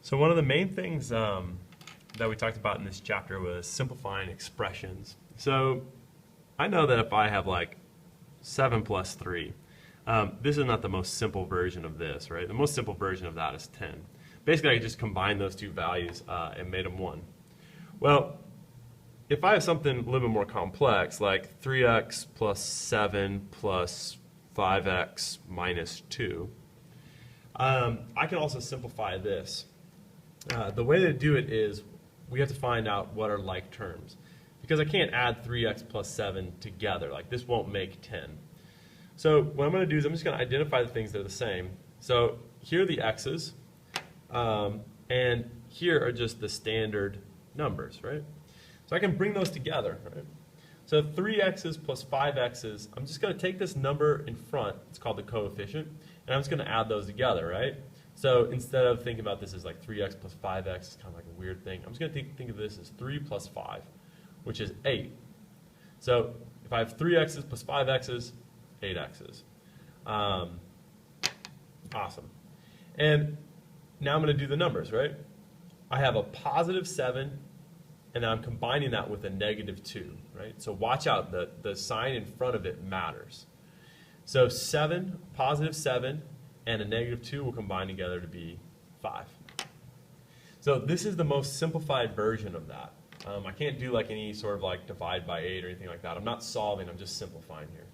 So one of the main things that we talked about in this chapter was simplifying expressions. So I know that if I have like 7 plus 3, this is not the most simple version of this, right? The most simple version of that is 10. Basically, I just combined those two values and made them 1. Well, if I have something a little bit more complex, like 3x plus 7 plus 5x minus 2, I can also simplify this. The way to do it is we have to find out what are like terms. Because I can't add 3x plus 7 together. Like this won't make 10. So what I'm going to do is I'm just going to identify the things that are the same. So here are the x's. And here are just the standard numbers, right? So I can bring those together, right? So 3x's plus 5x's, I'm just going to take this number in front, it's called the coefficient, and I'm just going to add those together, right? So instead of thinking about this as like 3x plus 5x, it's kind of like a weird thing, I'm just going to think of this as 3 plus 5, which is 8. So if I have 3x's plus 5x's, 8x's. Awesome. And now I'm going to do the numbers, right? I have a positive 7, and then I'm combining that with a negative 2, right? So watch out, the sign in front of it matters. So 7, positive 7, and a negative 2 will combine together to be 5. So this is the most simplified version of that. I can't do like any sort of like divide by 8 or anything like that. I'm not solving, I'm just simplifying here.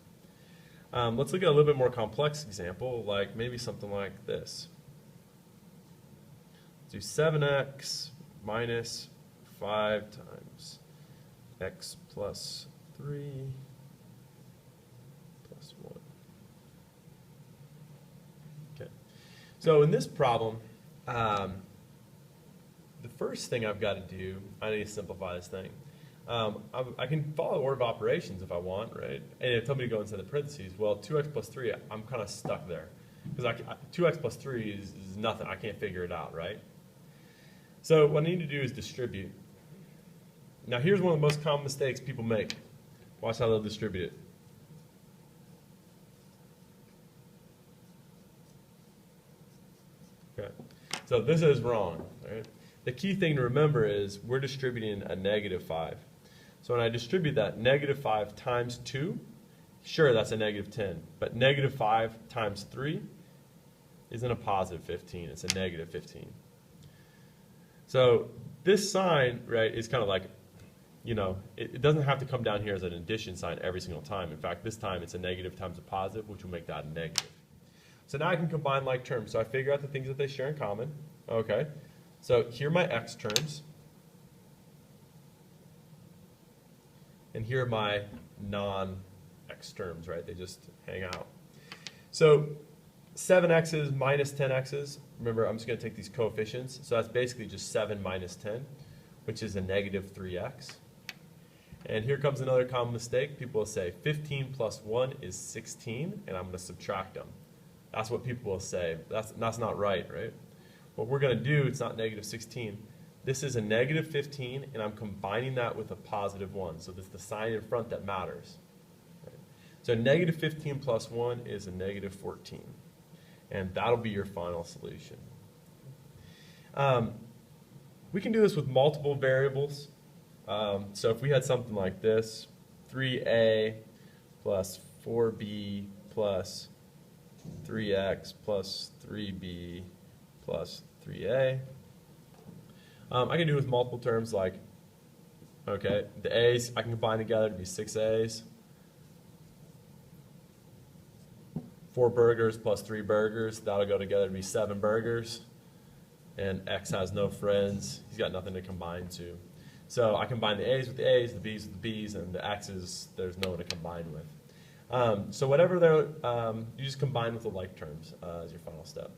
Let's look at a little bit more complex example, like maybe something like this. Let's do 7x minus 5 times x plus 3 plus 1. Okay. So in this problem, the first thing I've got to do, I need to simplify this thing. I can follow order of operations if I want, right? And it told me to go inside the parentheses. Well, 2x plus 3, I'm kind of stuck there. Because 2x plus 3 is nothing. I can't figure it out, right? So what I need to do is distribute. Now here's one of the most common mistakes people make. Watch how they'll distribute it. Okay. So this is wrong, right? The key thing to remember is we're distributing a negative 5. So when I distribute that, negative 5 times 2, sure, that's a negative 10. But negative 5 times 3 isn't a positive 15. It's a negative 15. So this sign, right, is kind of like, you know, it doesn't have to come down here as an addition sign every single time. In fact, this time it's a negative times a positive, which will make that a negative. So now I can combine like terms. So I figure out the things that they share in common. Okay. So here are my x terms. And here are my non-x terms, right? They just hang out. So 7x's minus 10x's. Remember, I'm just going to take these coefficients. So that's basically just 7 minus 10, which is a negative 3x. And here comes another common mistake. People will say 15 plus 1 is 16, and I'm going to subtract them. That's what people will say. That's not right, right? What we're going to do, it's not negative 16. This is a negative 15, and I'm combining that with a positive 1. So this is the sign in front that matters. Right? So negative 15 plus 1 is a negative 14. And that'll be your final solution. We can do this with multiple variables. So if we had something like this, 3a plus 4b plus 3x plus 3b plus 3a. I can do it with multiple terms like, okay, the a's I can combine together to be 6 a's. 4 burgers plus 3 burgers, that'll go together to be 7 burgers. And X has no friends, he's got nothing to combine to. So I combine the A's with the A's, the B's with the B's, and the X's, there's no one to combine with. So whatever they're, you just combine with the like terms as your final step.